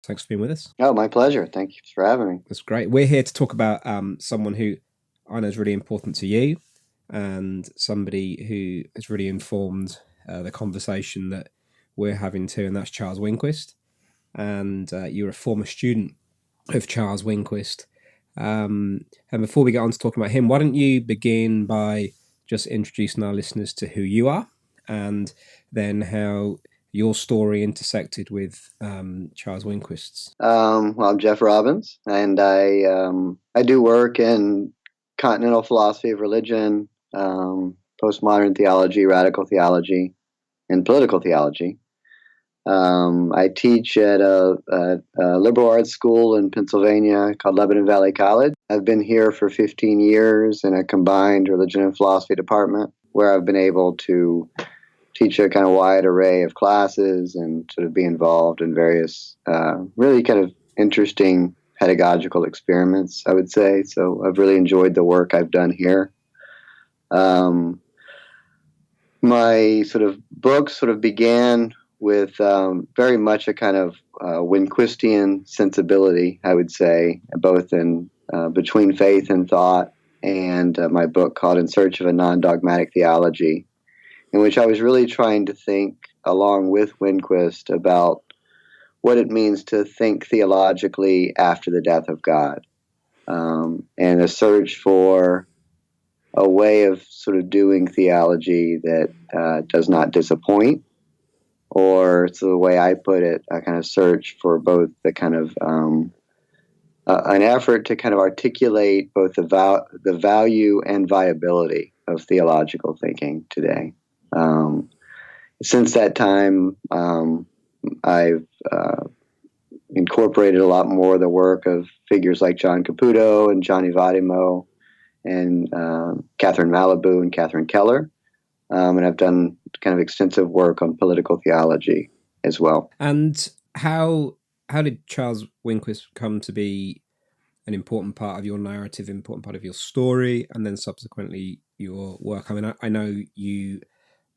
Thanks for being with us. Oh, my pleasure. Thank you for having me. That's great. We're here to talk about someone who I know is really important to you and somebody who has really informed the conversation that we're having too, and that's Charles Winquist. And you're a former student of Charles Winquist. And before we get on to talking about him, why don't you begin by just introducing our listeners to who you are and then how your story intersected with Charles Winquist's? Well, I'm Jeff Robbins, and I do work in continental philosophy of religion, postmodern theology, radical theology, and political theology. I teach at a liberal arts school in Pennsylvania called Lebanon Valley College. I've been here for 15 years in a combined religion and philosophy department where I've been able to teach a kind of wide array of classes and sort of be involved in various really kind of interesting pedagogical experiments, I would say. So I've really enjoyed the work I've done here. My sort of book sort of began with very much a kind of Winquistian sensibility, I would say, both in Between Faith and Thought and my book called In Search of a Non-Dogmatic Theology, in which I was really trying to think, along with Winquist, about what it means to think theologically after the death of God, and a search for a way of sort of doing theology that does not disappoint, or, so the way I put it, a kind of search for both the kind of an effort to kind of articulate both the value and viability of theological thinking today. Since that time, I've incorporated a lot more of the work of figures like John Caputo and Johnny Vadimo and Catherine Malibu and Catherine Keller. And I've done kind of extensive work on political theology as well. And how did Charles Winquist come to be an important part of your narrative, important part of your story, and then subsequently your work? I mean, I know you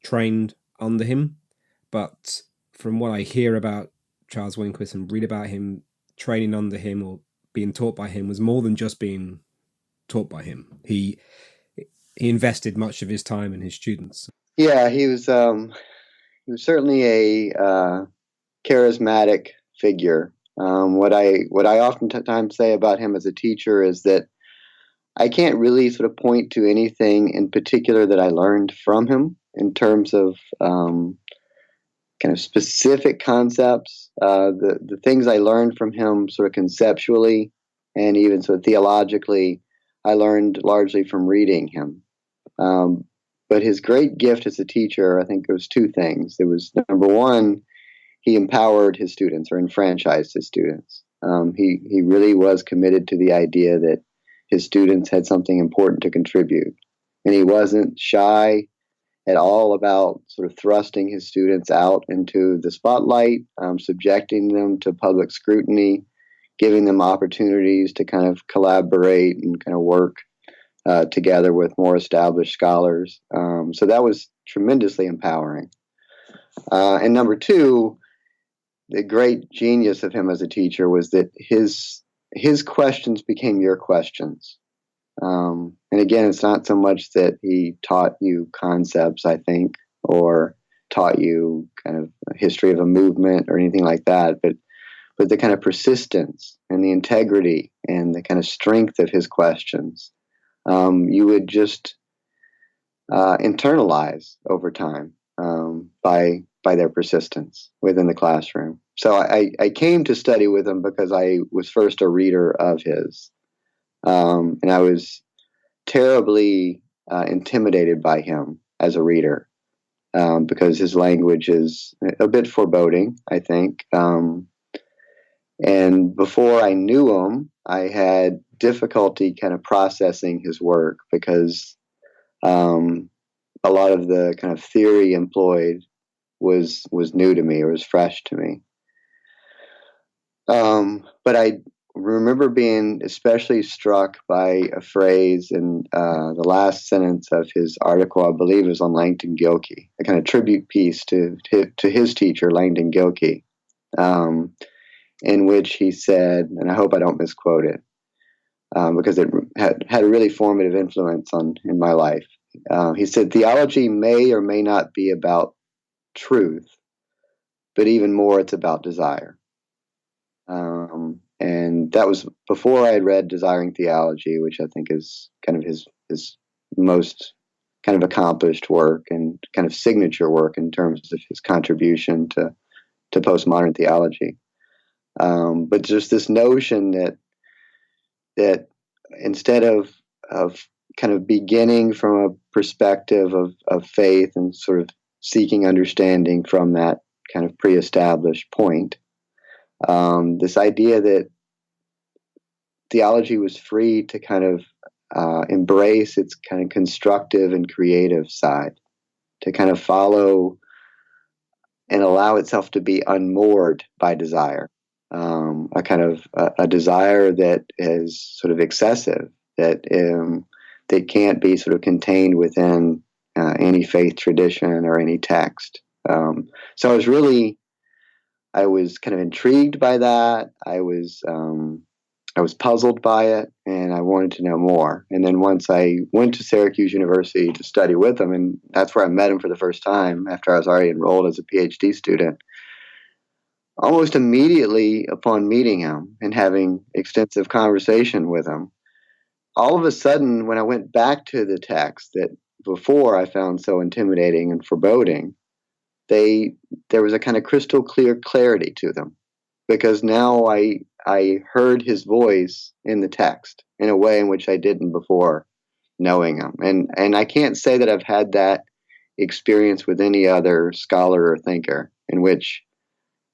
trained under him, but from what I hear about Charles Winquist and read about him, training under him or being taught by him was more than just being taught by him. He invested much of his time in his students. Yeah, he was certainly a charismatic figure. What I oftentimes say about him as a teacher is that I can't really sort of point to anything in particular that I learned from him in terms of kind of specific concepts. The things I learned from him sort of conceptually and even sort of theologically, I learned largely from reading him. But his great gift as a teacher, I think, was two things. It was, number one, he empowered his students or enfranchised his students. He really was committed to the idea that his students had something important to contribute. And he wasn't shy at all about sort of thrusting his students out into the spotlight, subjecting them to public scrutiny, giving them opportunities to kind of collaborate and kind of work together with more established scholars. So that was tremendously empowering. And number two, the great genius of him as a teacher was that his questions became your questions. And again, it's not so much that he taught you concepts, I think, or taught you kind of a history of a movement or anything like that, but the kind of persistence and the integrity and the kind of strength of his questions, you would just internalize over time by their persistence within the classroom. So I came to study with him because I was first a reader of his. And I was terribly intimidated by him as a reader because his language is a bit foreboding, I think. And before I knew him, I had difficulty kind of processing his work because a lot of the kind of theory employed was new to me or was fresh to me. But I remember being especially struck by a phrase in the last sentence of his article, I believe it was on Langton Gilkey, a kind of tribute piece to his teacher, Langton Gilkey, in which he said, and I hope I don't misquote it, because it had a really formative influence in my life. He said, theology may or may not be about truth, but even more, it's about desire. And that was before I had read Desiring Theology, which I think is kind of his most kind of accomplished work and kind of signature work in terms of his contribution to postmodern theology. But just this notion that instead of kind of beginning from a perspective of faith and sort of seeking understanding from that kind of pre-established point, this idea that theology was free to kind of embrace its kind of constructive and creative side, to kind of follow and allow itself to be unmoored by desire, a kind of a desire that is sort of excessive, that can't be sort of contained within any faith tradition or any text. So I was kind of intrigued by that. I was puzzled by it, and I wanted to know more. And then once I went to Syracuse University to study with him, and that's where I met him for the first time after I was already enrolled as a PhD student, almost immediately upon meeting him and having extensive conversation with him, all of a sudden, when I went back to the text that before I found so intimidating and foreboding, there was a kind of crystal clear clarity to them, because now I heard his voice in the text in a way in which I didn't before knowing him. And I can't say that I've had that experience with any other scholar or thinker, in which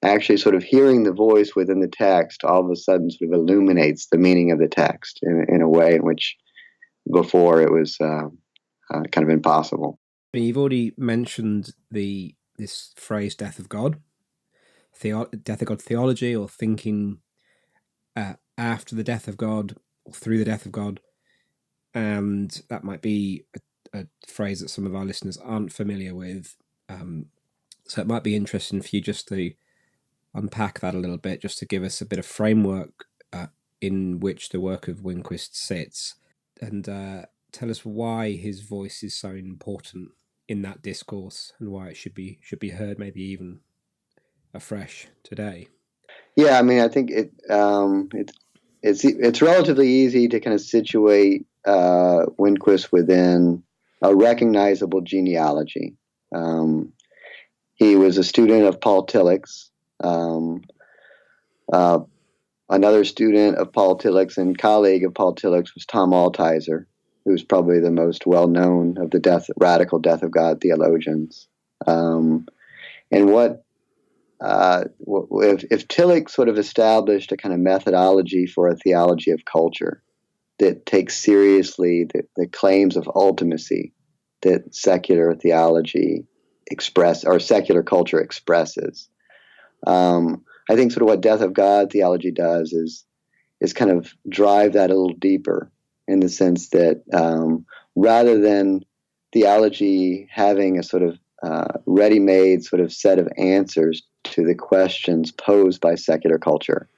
actually sort of hearing the voice within the text all of a sudden sort of illuminates the meaning of the text in a way in which before it was kind of impossible. You've already mentioned this phrase, death of God. Death of God theology, or thinking after the death of God or through the death of God. And that might be a phrase that some of our listeners aren't familiar with. So it might be interesting for you just to unpack that a little bit, just to give us a bit of framework in which the work of Winquist sits, and tell us why his voice is so important in that discourse and why it should be heard, maybe even afresh today. Yeah, I mean, I think it's relatively easy to kind of situate Winquist within a recognizable genealogy. He was a student of Paul Tillich's. Another student of Paul Tillich's and colleague of Paul Tillich's was Tom Altizer, who was probably the most well-known of the radical death of God theologians. And if Tillich sort of established a kind of methodology for a theology of culture that takes seriously the claims of ultimacy that secular theology secular culture expresses, I think sort of what death of God theology does is kind of drive that a little deeper, in the sense that rather than theology having a sort of ready-made sort of set of answers to the questions posed by secular culture,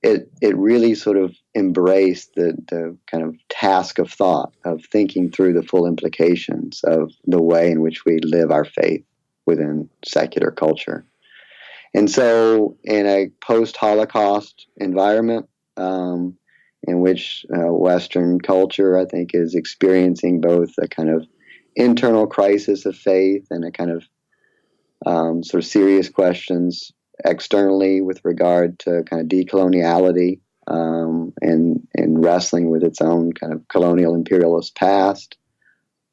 it really sort of embraced the kind of task of thought, of thinking through the full implications of the way in which we live our faith within secular culture. And so in a post-Holocaust environment, in which Western culture, I think, is experiencing both a kind of internal crisis of faith and a kind of sort of serious questions externally with regard to kind of decoloniality and wrestling with its own kind of colonial imperialist past,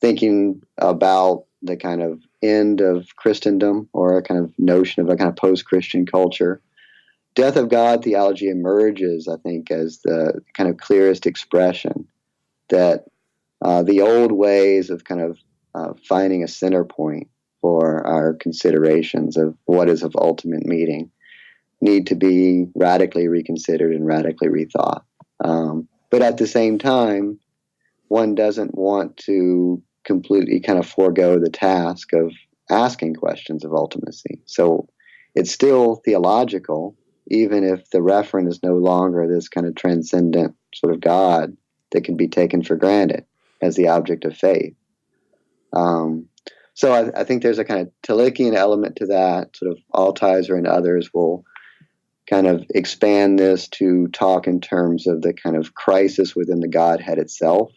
thinking about the kind of end of Christendom, or a kind of notion of a kind of post-Christian culture. Death of God theology emerges, I think, as the kind of clearest expression that the old ways of kind of finding a center point for our considerations of what is of ultimate meaning need to be radically reconsidered and radically rethought. But at the same time, one doesn't want to completely kind of forego the task of asking questions of ultimacy. So it's still theological, even if the referent is no longer this kind of transcendent sort of God that can be taken for granted as the object of faith. So I think there's a kind of Tillichian element to that. Sort of Altizer and others will kind of expand this to talk in terms of the kind of crisis within the Godhead itself.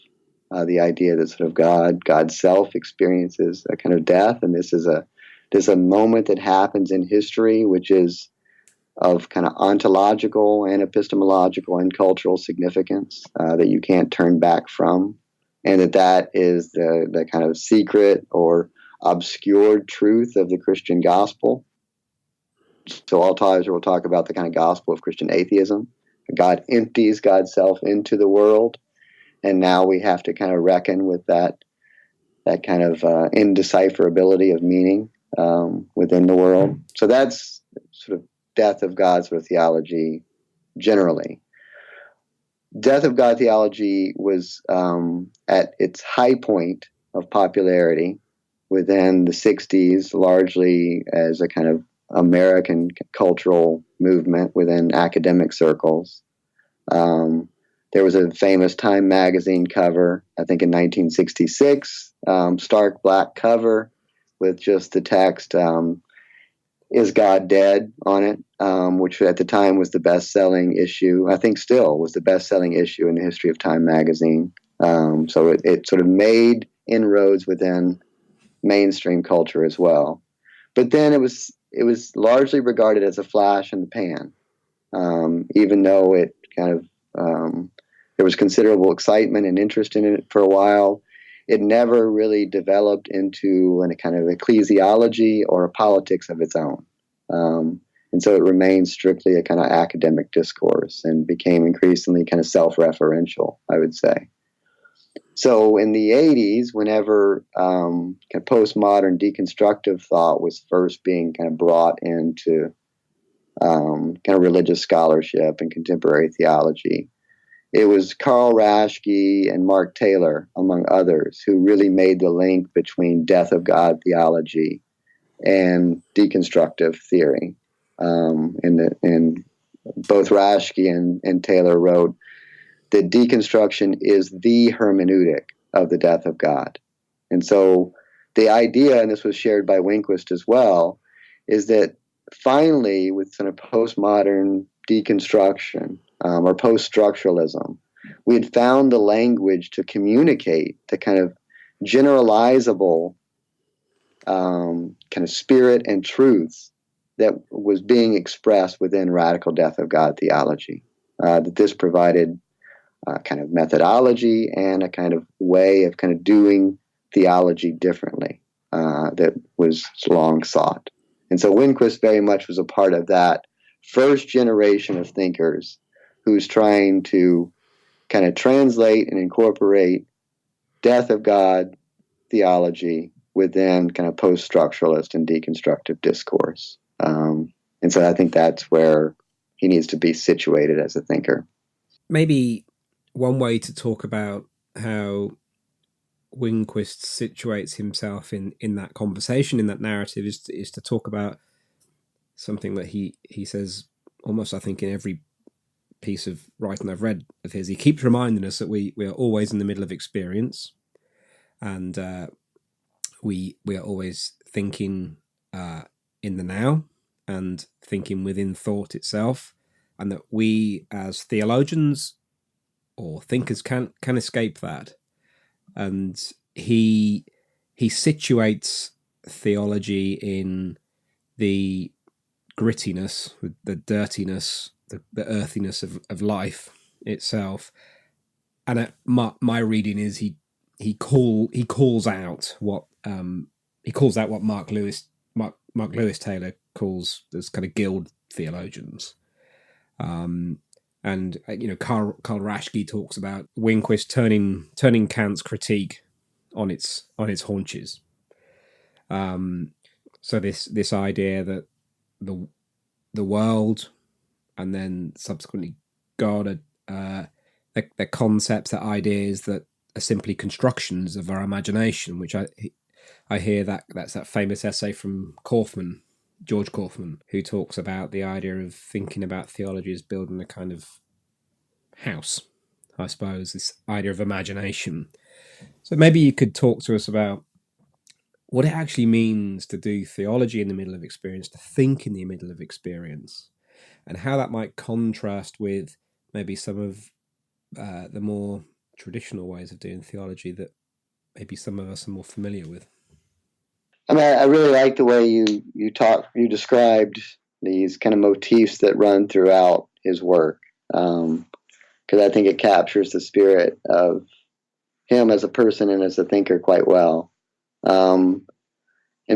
The idea that sort of God's self experiences a kind of death, and this is a moment that happens in history which is of kind of ontological and epistemological and cultural significance that you can't turn back from, and that is the kind of secret or obscured truth of the Christian gospel. So Altizer will talk about the kind of gospel of Christian atheism. God empties God's self into the world, and now we have to kind of reckon with that kind of indecipherability of meaning within the world. So that's sort of death of God sort of theology generally. Death of God theology was at its high point of popularity within the 60s, largely as a kind of American cultural movement within academic circles. There was a famous Time magazine cover, I think in 1966, stark black cover with just the text, "Is God Dead?" on it, which at the time was the best-selling issue, I think still was the best-selling issue in the history of Time magazine. So it sort of made inroads within mainstream culture as well. But then it was largely regarded as a flash in the pan, even though it kind of there was considerable excitement and interest in it for a while. It never really developed into a kind of ecclesiology or a politics of its own. And so it remained strictly a kind of academic discourse and became increasingly kind of self-referential, I would say. So in the 80s, whenever kind of postmodern deconstructive thought was first being kind of brought into kind of religious scholarship and contemporary theology, it was Karl Raschke and Mark Taylor, among others, who really made the link between death of God theology and deconstructive theory. And both Raschke and Taylor wrote that deconstruction is the hermeneutic of the death of God. And so the idea, and this was shared by Winquist as well, is that finally, with sort of postmodern deconstruction or post-structuralism, we had found the language to communicate the kind of generalizable kind of spirit and truths that was being expressed within radical death of God theology. That this provided kind of methodology and a kind of way of kind of doing theology differently that was long sought. And so Winquist very much was a part of that first generation of thinkers who's trying to kind of translate and incorporate death of God theology within kind of post-structuralist and deconstructive discourse. And so I think that's where he needs to be situated as a thinker. Maybe one way to talk about how Winquist situates himself in that conversation, in that narrative, is to talk about something that he says almost, I think, in every piece of writing I've read of his. He keeps reminding us that we are always in the middle of experience, and we are always thinking in the now and thinking within thought itself, and that we as theologians or thinkers can escape that. And he situates theology in the grittiness, the dirtiness, the earthiness of life itself. And my reading is he calls out what Mark Lewis Taylor calls as kind of guild theologians. And Karl Raschke talks about Winquist turning Kant's critique on its haunches. So this idea that the world and then subsequently God are they're concepts, they're ideas that are simply constructions of our imagination, which I hear that's that famous essay from Kaufman George Kaufman, who talks about the idea of thinking about theology as building a kind of house, I suppose, this idea of imagination. So maybe you could talk to us about what it actually means to do theology in the middle of experience, to think in the middle of experience, and how that might contrast with maybe some of the more traditional ways of doing theology that maybe some of us are more familiar with. I mean, I really like the way you described these kind of motifs that run throughout his work, because I think it captures the spirit of him as a person and as a thinker quite well. And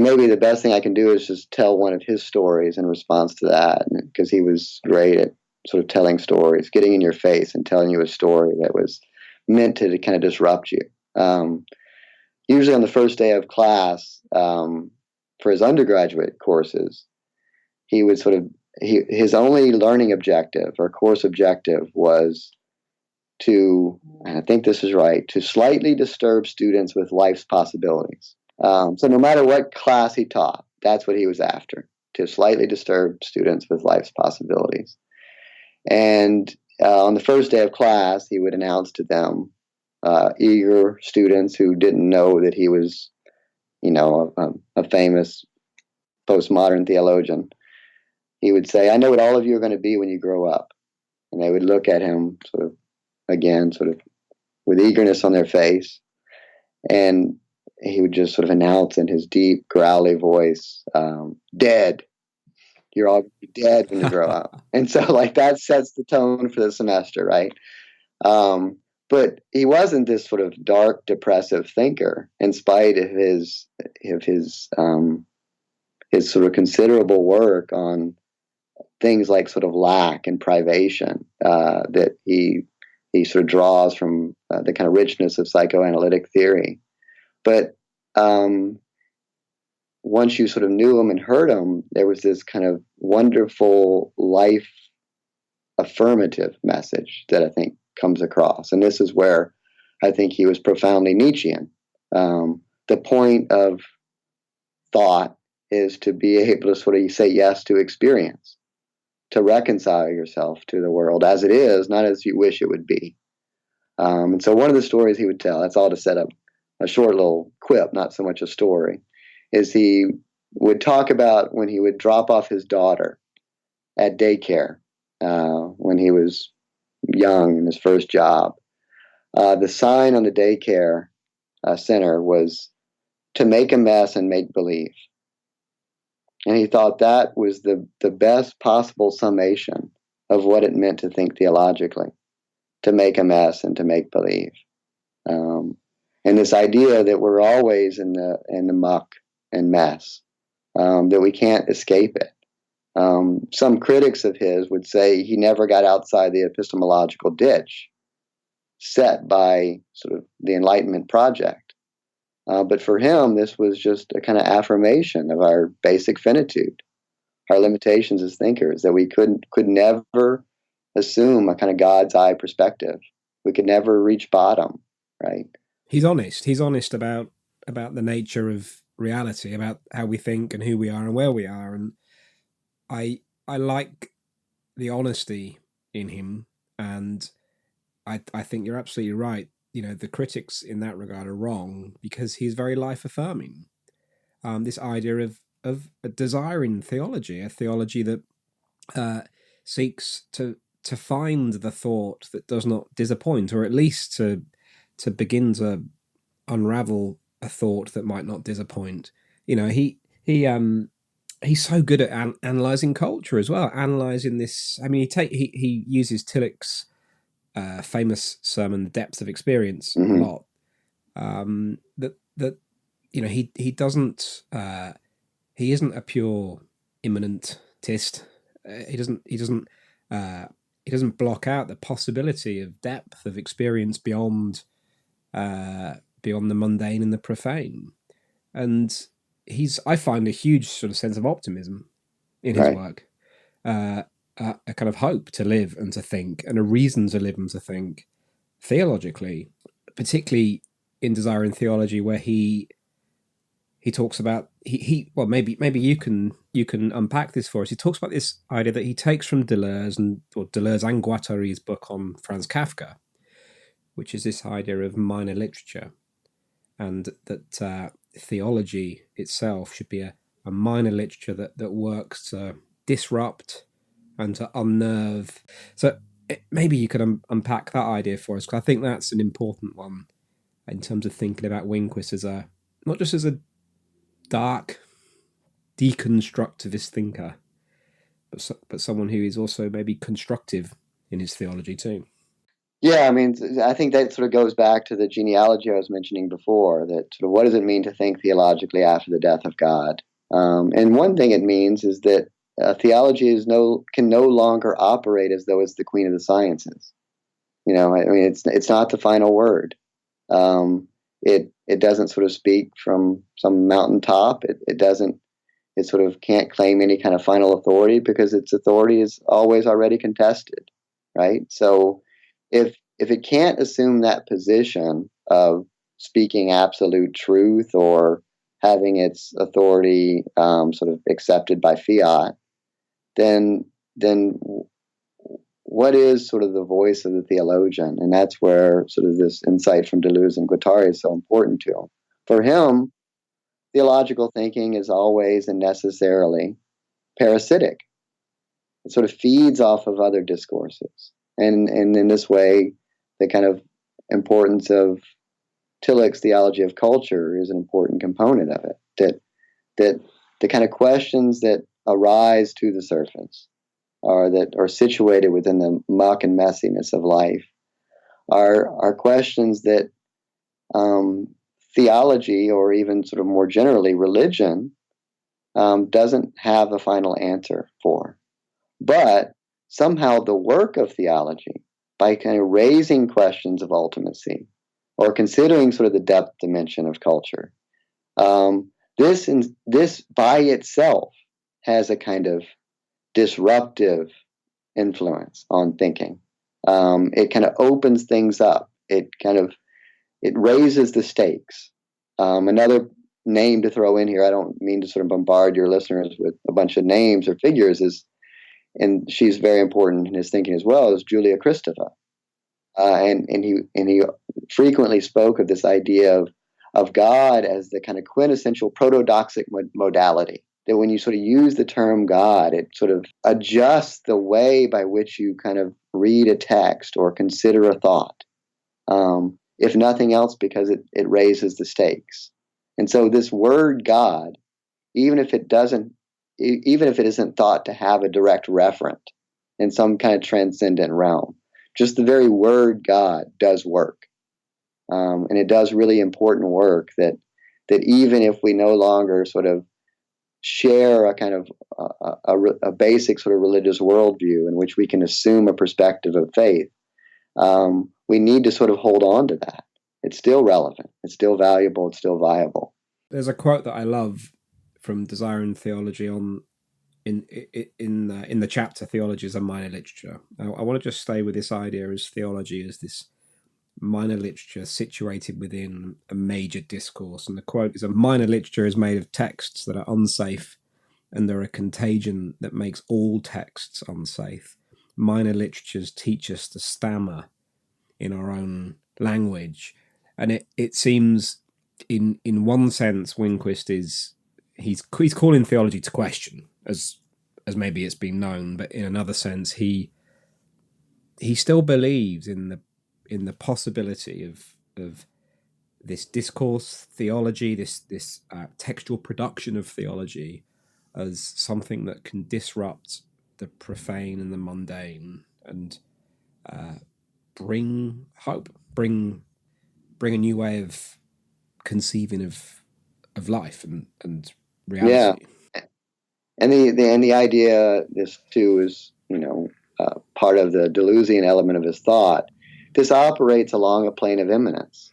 maybe the best thing I can do is just tell one of his stories in response to that, because he was great at sort of telling stories, getting in your face and telling you a story that was meant to kind of disrupt you. Usually on the first day of class, for his undergraduate courses, he would his only learning objective or course objective was to, and I think this is right, to slightly disturb students with life's possibilities. So no matter what class he taught, that's what he was after, to slightly disturb students with life's possibilities. And on the first day of class, he would announce to them, eager students who didn't know that he was, a famous postmodern theologian, he would say, "I know what all of you are going to be when you grow up." And they would look at him sort of with eagerness on their face. And he would just sort of announce in his deep, growly voice, "Dead. You're all going to be dead when you grow up." And so that sets the tone for the semester, right? But he wasn't this sort of dark, depressive thinker, in spite of his sort of considerable work on things like sort of lack and privation that he sort of draws from the kind of richness of psychoanalytic theory. But once you sort of knew him and heard him, there was this kind of wonderful life affirmative message that I think comes across. And this is where I think he was profoundly Nietzschean. The point of thought is to be able to sort of say yes to experience, to reconcile yourself to the world as it is, not as you wish it would be. And so one of the stories he would tell, that's all to set up a short little quip, not so much a story, is he would talk about when he would drop off his daughter at daycare when he was young in his first job. The sign on the daycare center was "to make a mess and make believe." And he thought that was the best possible summation of what it meant to think theologically, to make a mess and to make believe. And this idea that we're always in the muck and mess, that we can't escape it. Some critics of his would say he never got outside the epistemological ditch set by sort of the Enlightenment project. But for him, this was just a kind of affirmation of our basic finitude, our limitations as thinkers, that we could never assume a kind of God's eye perspective. We could never reach bottom, right? He's honest. He's honest about the nature of reality, about how we think and who we are and where we are. And I like the honesty in him, and I think you're absolutely right. The critics in that regard are wrong, because he's very life affirming. This idea of a desiring theology, a theology that seeks to find the thought that does not disappoint, or at least to begin to unravel a thought that might not disappoint. He's so good at analyzing culture as well, analyzing this. I mean, he uses Tillich's famous sermon, "The Depth of Experience," a lot. He doesn't. He isn't a pure immanentist. He doesn't block out the possibility of depth of experience beyond the mundane and the profane. And I find a huge sort of sense of optimism in his work, a kind of hope to live and to think, and a reason to live and to think theologically, particularly in Desiring Theology, where he talks about maybe you can you can unpack this for us. He talks about this idea that he takes from Deleuze and Guattari's book on Franz Kafka, which is this idea of minor literature, and that theology itself should be a minor literature that works to disrupt and to unnerve. So maybe you could unpack that idea for us, because I think that's an important one in terms of thinking about Winquist as not just as a dark deconstructivist thinker, but someone who is also maybe constructive in his theology too. Yeah, I mean, I think that sort of goes back to the genealogy I was mentioning before, that sort of what does it mean to think theologically after the death of God? And one thing it means is that theology can no longer operate as though it's the queen of the sciences. I mean, it's not the final word. It doesn't sort of speak from some mountaintop. It sort of can't claim any kind of final authority, because its authority is always already contested, right? So if it can't assume that position of speaking absolute truth or having its authority sort of accepted by fiat, then what is sort of the voice of the theologian? And that's where sort of this insight from Deleuze and Guattari is so important to him. For him, theological thinking is always and necessarily parasitic. It sort of feeds off of other discourses. And in this way, the kind of importance of Tillich's theology of culture is an important component of it. That the kind of questions that arise to the surface, or that are situated within the muck and messiness of life, are questions that theology, or even sort of more generally religion, doesn't have a final answer for. But somehow the work of theology, by kind of raising questions of ultimacy, or considering sort of the depth dimension of culture, this by itself has a kind of disruptive influence on thinking. It kind of opens things up. It raises the stakes. Another name to throw in here, I don't mean to sort of bombard your listeners with a bunch of names or figures, and she's very important in his thinking as well, is Julia Kristeva. And he frequently spoke of this idea of God as the kind of quintessential protodoxic modality. That when you sort of use the term God, it sort of adjusts the way by which you kind of read a text or consider a thought. If nothing else, because it raises the stakes. And so this word God, even if it isn't thought to have a direct referent in some kind of transcendent realm, just the very word God does work. And it does really important work that even if we no longer sort of share a kind of a basic sort of religious worldview in which we can assume a perspective of faith, we need to sort of hold on to that. It's still relevant. It's still valuable. It's still viable. There's a quote that I love from Desiring Theology in the chapter "Theology is a Minor Literature." I want to just stay with this idea as theology as this minor literature situated within a major discourse. And the quote is, "A minor literature is made of texts that are unsafe, and they're a contagion that makes all texts unsafe. Minor literatures teach us to stammer in our own language." And it seems in one sense Winquist he's calling theology to question, as maybe it's been known, but in another sense he still believes in the possibility of this discourse theology, this textual production of theology, as something that can disrupt the profane and the mundane, and bring hope, bring a new way of conceiving of life and reality. Yeah, and the idea, this too is part of the Deleuzian element of his thought. This operates along a plane of immanence,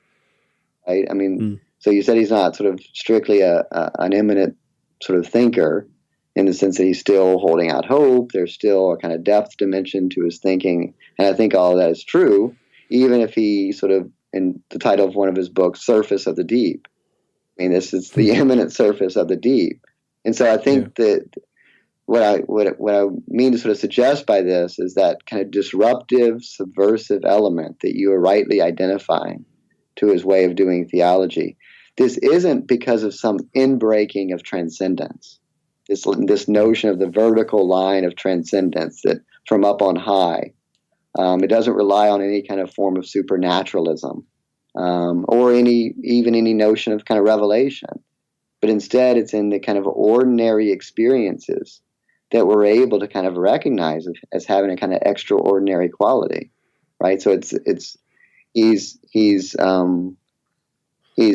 right? I mean, So you said he's not sort of strictly an immanent sort of thinker, in the sense that he's still holding out hope. There's still a kind of depth dimension to his thinking, and I think all of that is true, even if he sort of, in the title of one of his books, "Surface of the Deep." I mean, this is the immanent surface of the deep. And so I think that what I mean to sort of suggest by this is that kind of disruptive, subversive element that you are rightly identifying to his way of doing theology. This isn't because of some inbreaking of transcendence. This notion of the vertical line of transcendence that from up on high. It doesn't rely on any kind of form of supernaturalism or even any notion of kind of revelation. But instead, it's in the kind of ordinary experiences that we're able to kind of recognize as having a kind of extraordinary quality, right? So he's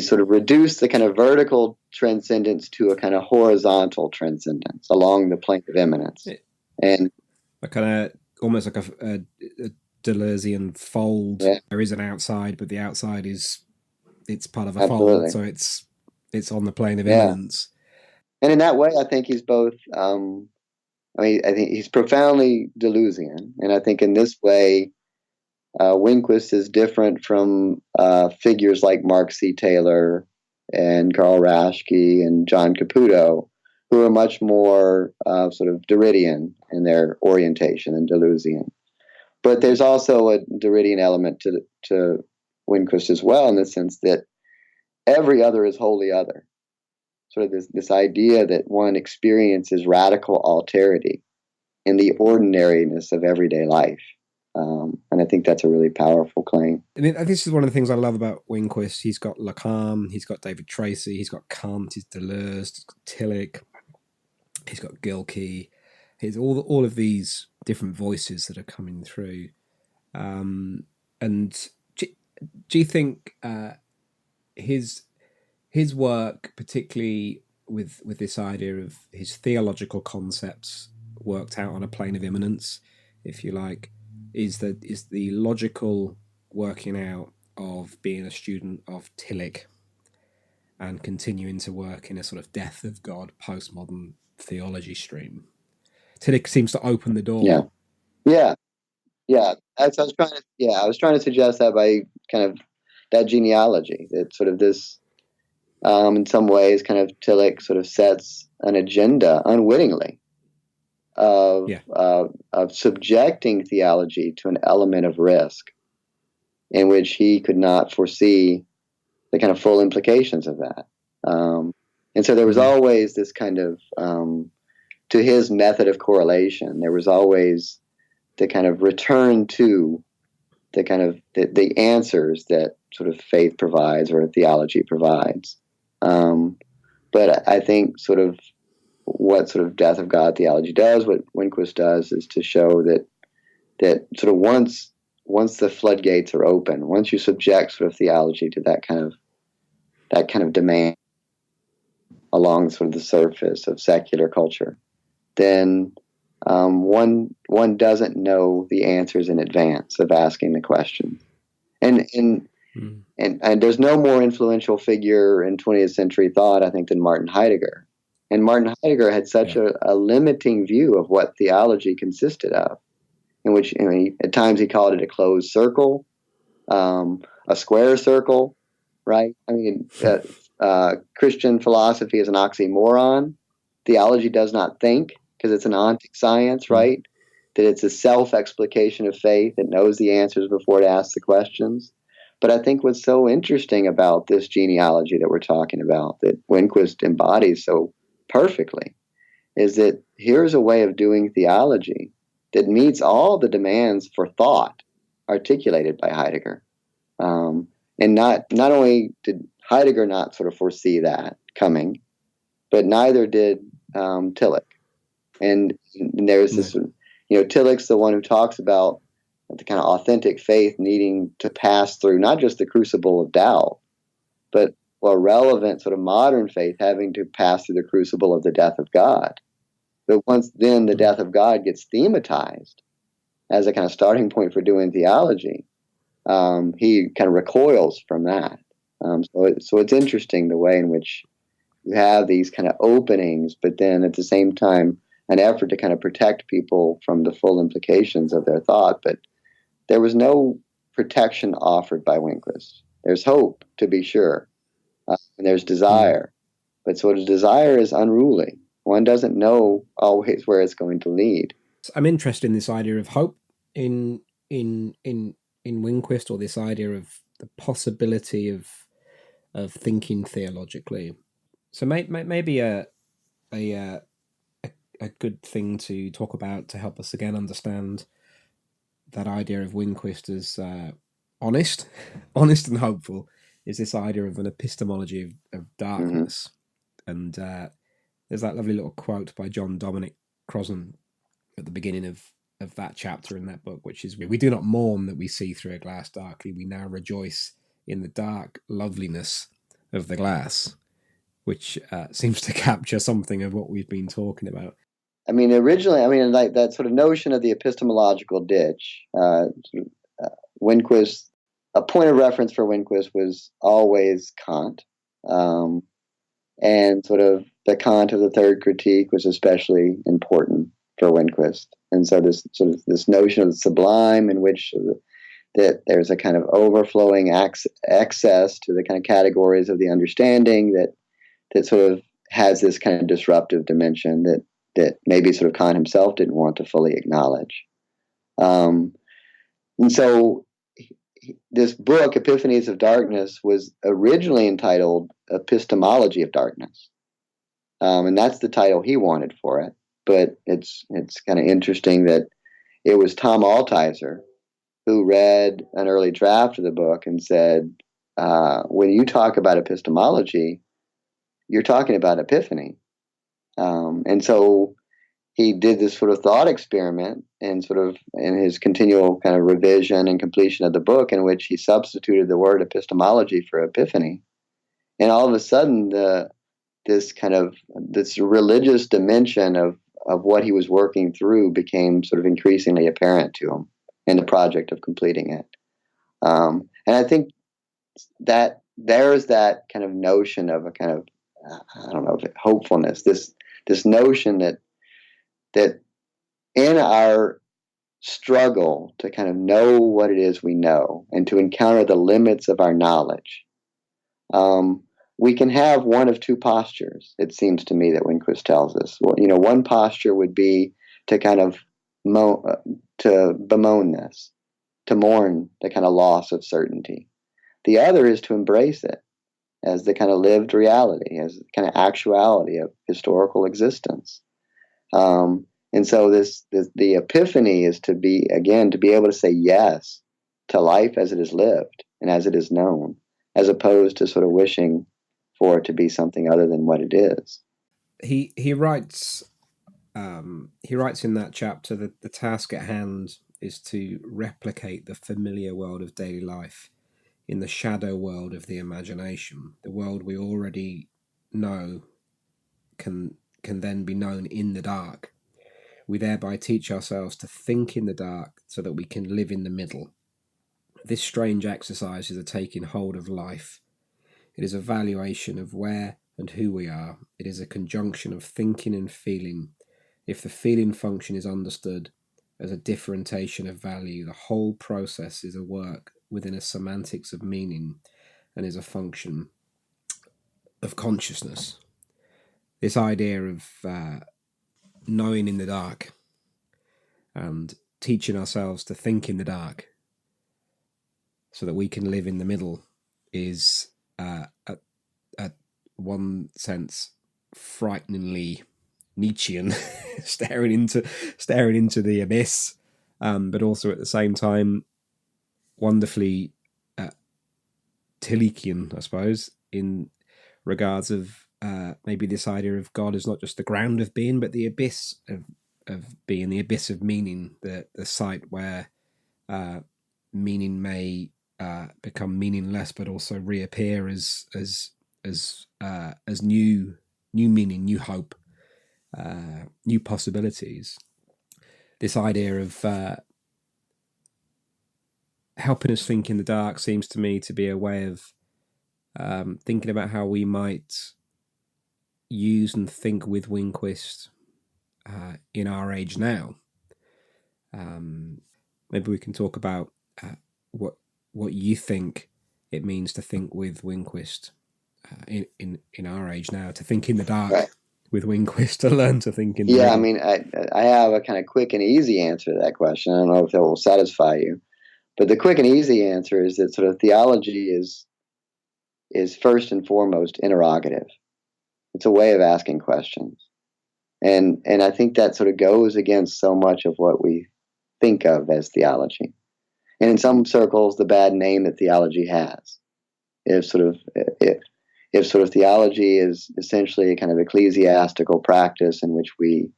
sort of reduced the kind of vertical transcendence to a kind of horizontal transcendence along the plane of immanence, and a kind of almost like a Deleuzian fold. Yeah. There is an outside, but the outside it's part of a fold, so it's on the plane of immanence. And in that way, I think he's both. I think he's profoundly Deleuzian, and I think in this way, Winquist is different from figures like Mark C. Taylor and Carl Raschke and John Caputo, who are much more sort of Derridian in their orientation than Deleuzian. But there's also a Derridian element to Winquist as well, in the sense that every other is wholly other. Sort of this idea that one experiences radical alterity in the ordinariness of everyday life. And I think that's a really powerful claim. And this is one of the things I love about Winquist. He's got Lacan, he's got David Tracy, he's got Kant, he's Deleuze, he's got Tillich, he's got Gilkey. He's all of these different voices that are coming through. And do you think his work, particularly with this idea of his theological concepts worked out on a plane of immanence, if you like, is the logical working out of being a student of Tillich and continuing to work in a sort of death of God postmodern theology stream? Tillich seems to open the door. Yeah. I was trying to suggest that by kind of that genealogy, that sort of this, in some ways, kind of Tillich sort of sets an agenda unwittingly of subjecting theology to an element of risk, in which he could not foresee the kind of full implications of that. And so there was always this kind of, to his method of correlation, there was always the kind of return to the kind of the answers that sort of faith provides or theology provides. But I think sort of what sort of death of God theology does, what Winquist does, is to show that sort of once the floodgates are open, once you subject sort of theology to that kind of demand along sort of the surface of secular culture, then one doesn't know the answers in advance of asking the question. And there's no more influential figure in 20th century thought, I think, than Martin Heidegger. And Martin Heidegger had such a limiting view of what theology consisted of, in which, at times he called it a closed circle, a square circle, right? I mean, Christian philosophy is an oxymoron. Theology does not think, because it's an ontic science, right? That it's a self-explication of faith that knows the answers before it asks the questions. But I think what's so interesting about this genealogy that we're talking about, that Winquist embodies so perfectly, is that here's a way of doing theology that meets all the demands for thought articulated by Heidegger. And not only did Heidegger not sort of foresee that coming, but neither did Tillich. And there's this, Tillich's the one who talks about the kind of authentic faith needing to pass through not just the crucible of doubt, but relevant sort of modern faith having to pass through the crucible of the death of God. But once then the death of God gets thematized as a kind of starting point for doing theology, he kind of recoils from that. So it's interesting the way in which you have these kind of openings, but then at the same time, an effort to kind of protect people from the full implications of their thought. But there was no protection offered by Winquist. There's hope, to be sure, and there's desire. But sort of desire is unruly. One doesn't know always where it's going to lead. I'm interested in this idea of hope in Winquist, or this idea of the possibility of thinking theologically. So maybe a good thing to talk about to help us again understand that idea of Winquist as honest and hopeful is this idea of an epistemology of darkness. And there's that lovely little quote by John Dominic Crossan at the beginning of that chapter in that book, which is, "We do not mourn that we see through a glass darkly. We now rejoice in the dark loveliness of the glass," which seems to capture something of what we've been talking about. I mean, originally, like that sort of notion of the epistemological ditch, Winquist, a point of reference for Winquist was always Kant. And sort of the Kant of the third critique was especially important for Winquist. And so this notion of the sublime, in which that there's a kind of overflowing access to the kind of categories of the understanding that sort of has this kind of disruptive dimension that maybe sort of Kant himself didn't want to fully acknowledge. And so this book, Epiphanies of Darkness, was originally entitled Epistemology of Darkness. And that's the title he wanted for it. But it's kind of interesting that it was Tom Altizer who read an early draft of the book and said, when you talk about epistemology, you're talking about epiphany. And so he did this sort of thought experiment and sort of in his continual kind of revision and completion of the book, in which he substituted the word epistemology for epiphany. And all of a sudden, this religious dimension of what he was working through became sort of increasingly apparent to him in the project of completing it. And I think that there's that kind of notion of a kind of, I don't know, hopefulness, this notion that in our struggle to kind of know what it is we know and to encounter the limits of our knowledge, we can have one of two postures, it seems to me, that Winquist tells us. Well, one posture would be to kind of to bemoan this, to mourn the kind of loss of certainty. The other is to embrace it as the kind of lived reality, as the kind of actuality of historical existence. And so the epiphany is to be able to say yes to life as it is lived and as it is known, as opposed to sort of wishing for it to be something other than what it is. He writes in that chapter that the task at hand is to replicate the familiar world of daily life in the shadow world of the imagination. The world we already know can then be known in the dark. We thereby teach ourselves to think in the dark so that we can live in the middle. This strange exercise is a taking hold of life. It is a valuation of where and who we are. It is a conjunction of thinking and feeling. If the feeling function is understood as a differentiation of value, the whole process is a work within a semantics of meaning and is a function of consciousness. This idea of knowing in the dark and teaching ourselves to think in the dark so that we can live in the middle is, at one sense, frighteningly Nietzschean, staring into the abyss, but also at the same time wonderfully Tillekian, I suppose, in regards of maybe this idea of God as not just the ground of being, but the abyss of being, the abyss of meaning, the site where meaning may become meaningless, but also reappear as new meaning, new hope, new possibilities. This idea of helping us think in the dark seems to me to be a way of thinking about how we might use and think with Winquist in our age now. Maybe we can talk about what you think it means to think with Winquist in our age now, to think in the dark. Right. with Winquist to learn to think in the Yeah, middle? I mean, I have a kind of quick and easy answer to that question. I don't know if that will satisfy you, but the quick and easy answer is that sort of theology is first and foremost interrogative. It's a way of asking questions, and I think that sort of goes against so much of what we think of as theology, and in some circles, the bad name that theology has. If sort of if sort of theology is essentially a kind of ecclesiastical practice in which we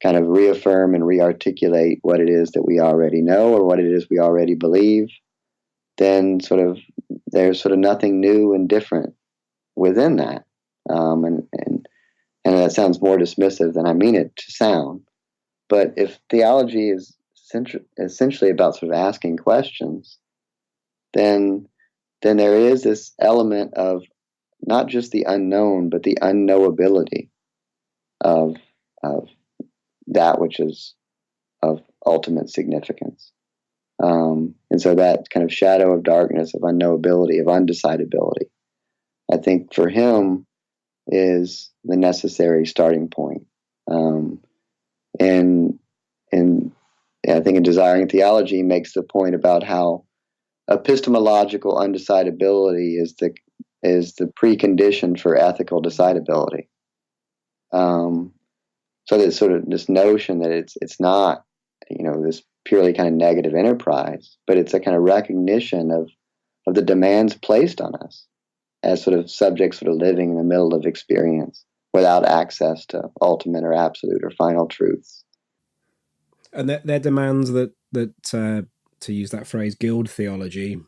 kind of reaffirm and rearticulate what it is that we already know or what it is we already believe, then sort of there's sort of nothing new and different within that. And that sounds more dismissive than I mean it to sound. But if theology is essentially about sort of asking questions, then there is this element of not just the unknown, but the unknowability of that which is of ultimate significance. And so that kind of shadow of darkness, of unknowability, of undecidability, I think for him is the necessary starting point. And I think in Desiring Theology makes the point about how epistemological undecidability is the precondition for ethical decidability. So there's sort of this notion that it's not, this purely kind of negative enterprise, but it's a kind of recognition of the demands placed on us as sort of subjects sort of living in the middle of experience without access to ultimate or absolute or final truths. And they're demands that to use that phrase, guild theology,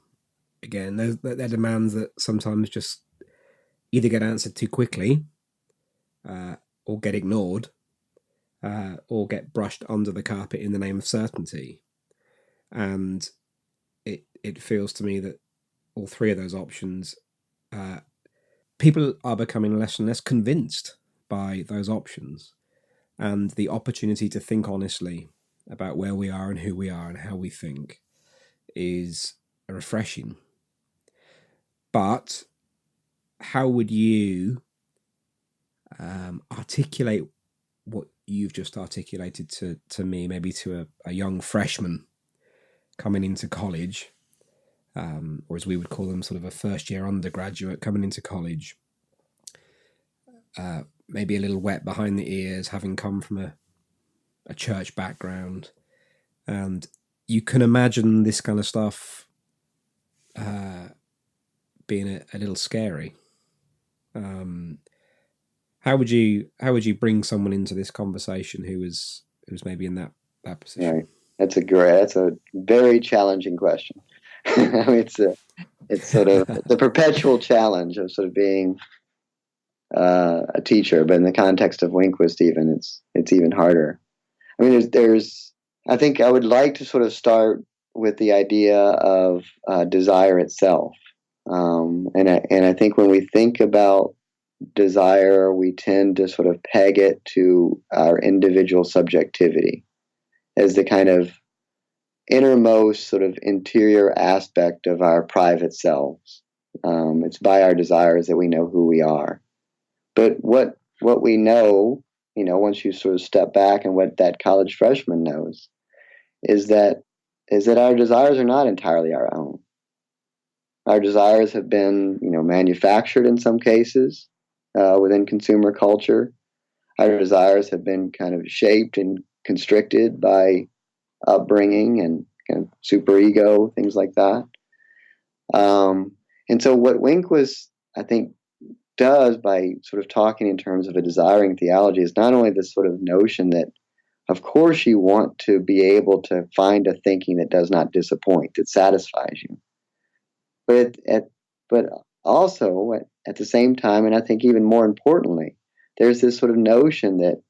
again, they're demands that sometimes just either get answered too quickly or get ignored or get brushed under the carpet in the name of certainty. And it feels to me that all three of those options, people are becoming less and less convinced by those options. And the opportunity to think honestly about where we are and who we are and how we think is refreshing. But how would you articulate what you've just articulated to me, maybe to a young freshman coming into college, or as we would call them, sort of a first-year undergraduate coming into college, maybe a little wet behind the ears, having come from a church background, and you can imagine this kind of stuff being a little scary. How would you bring someone into this conversation who's maybe in that position? Right. That's a very challenging question. I mean, it's sort of the perpetual challenge of sort of being a teacher, but in the context of Winquist, even it's even harder. I mean, there's I think I would like to sort of start with the idea of desire itself, and I think when we think about desire, we tend to sort of peg it to our individual subjectivity as the kind of innermost sort of interior aspect of our private selves. It's by our desires that we know who we are. But what we know, once you sort of step back, and what that college freshman knows is that our desires are not entirely our own. Our desires have been, manufactured in some cases within consumer culture. Our desires have been kind of shaped and constricted by upbringing and kind of superego, things like that. And so what Winquist, I think, does by sort of talking in terms of a desiring theology is not only this sort of notion that, of course, you want to be able to find a thinking that does not disappoint, that satisfies you, but also at the same time, and I think even more importantly, there's this sort of notion that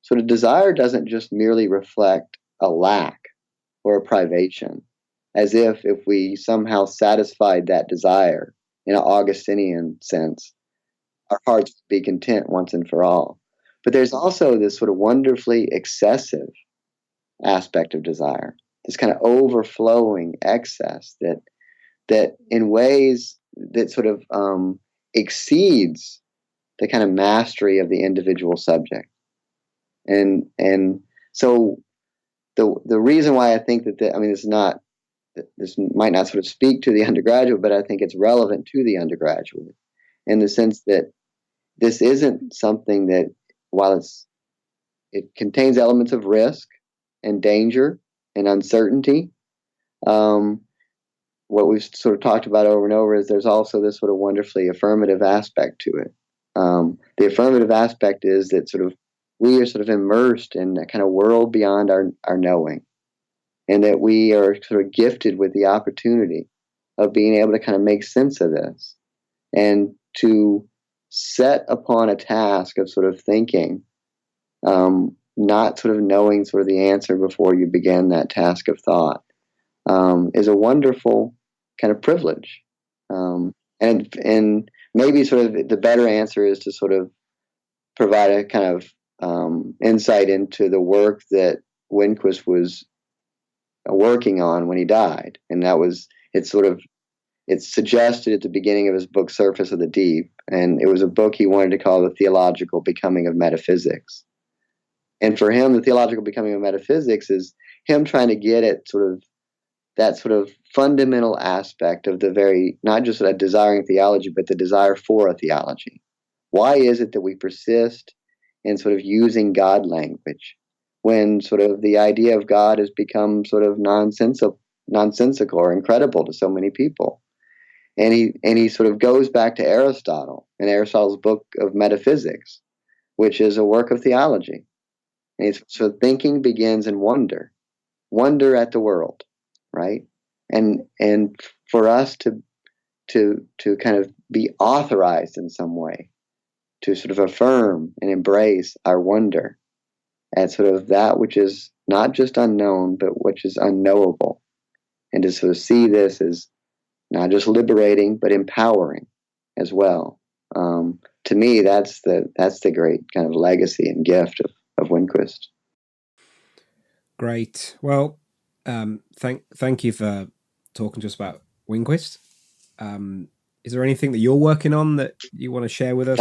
sort of desire doesn't just merely reflect a lack or a privation, as if we somehow satisfied that desire in an Augustinian sense, our hearts would be content once and for all. But there's also this sort of wonderfully excessive aspect of desire, this kind of overflowing excess that in ways that sort of exceeds the kind of mastery of the individual subject. And so the reason why I think that this might not sort of speak to the undergraduate, but I think it's relevant to the undergraduate in the sense that this isn't something that, while it contains elements of risk and danger and uncertainty, what we've sort of talked about over and over is there's also this sort of wonderfully affirmative aspect to it. The affirmative aspect is that we are sort of immersed in a kind of world beyond our knowing, and that we are sort of gifted with the opportunity of being able to kind of make sense of this and to set upon a task of sort of thinking, not sort of knowing sort of the answer before you begin that task of thought, is a wonderful kind of privilege. And maybe sort of the better answer is to sort of provide a kind of insight into the work that Winquist was working on when he died. And that was, it's suggested at the beginning of his book, Surface of the Deep. And it was a book he wanted to call The Theological Becoming of Metaphysics. And for him, the theological becoming of metaphysics is him trying to get at that sort of fundamental aspect of not just a desiring theology, but the desire for a theology. Why is it that we persist in sort of using God language when sort of the idea of God has become sort of nonsensical or incredible to so many people? And he sort of goes back to Aristotle and Aristotle's book of Metaphysics, which is a work of theology. And so thinking begins in wonder at the world, right? And for us to kind of be authorized in some way to sort of affirm and embrace our wonder at sort of that which is not just unknown, but which is unknowable, and to sort of see this as not just liberating, but empowering as well. To me, that's the great kind of legacy and gift of Winquist. Great. Well, thank you for talking to us about Winquist. Is there anything that you're working on that you want to share with us?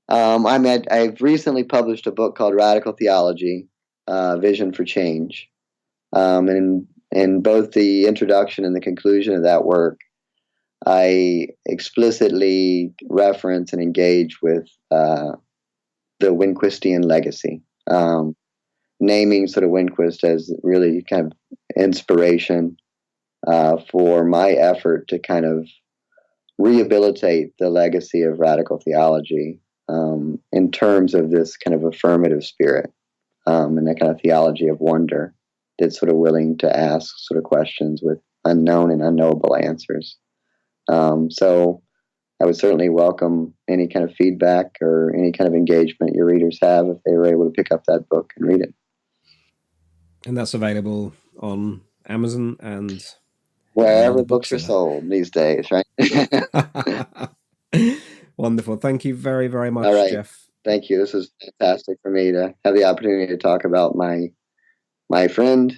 I've recently published a book called Radical Theology, Vision for Change. And in both the introduction and the conclusion of that work, I explicitly reference and engage with the Winquistian legacy, naming sort of Winquist as really kind of inspiration for my effort to kind of rehabilitate the legacy of radical theology in terms of this kind of affirmative spirit and that kind of theology of wonder that's sort of willing to ask sort of questions with unknown and unknowable answers. So I would certainly welcome any kind of feedback or any kind of engagement your readers have if they were able to pick up that book and read it. And that's available on Amazon and wherever books are sold these days, right? Wonderful. Thank you very, very much, All right. Jeff. Thank you. This is fantastic for me to have the opportunity to talk about my friend,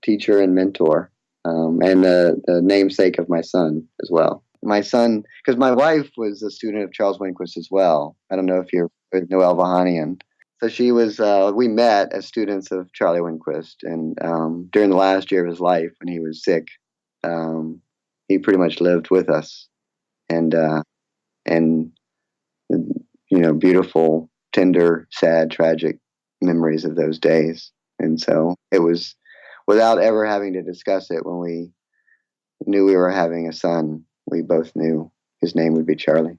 teacher, and mentor, and the namesake of my son as well. My son, because my wife was a student of Charles Winquist as well. I don't know if you're with Noel Vahanian. So she was, we met as students of Charlie Winquist, and during the last year of his life when he was sick, he pretty much lived with us, and you know, beautiful, tender, sad, tragic memories of those days. And so it was, without ever having to discuss it, when we knew we were having a son, we both knew his name would be Charlie.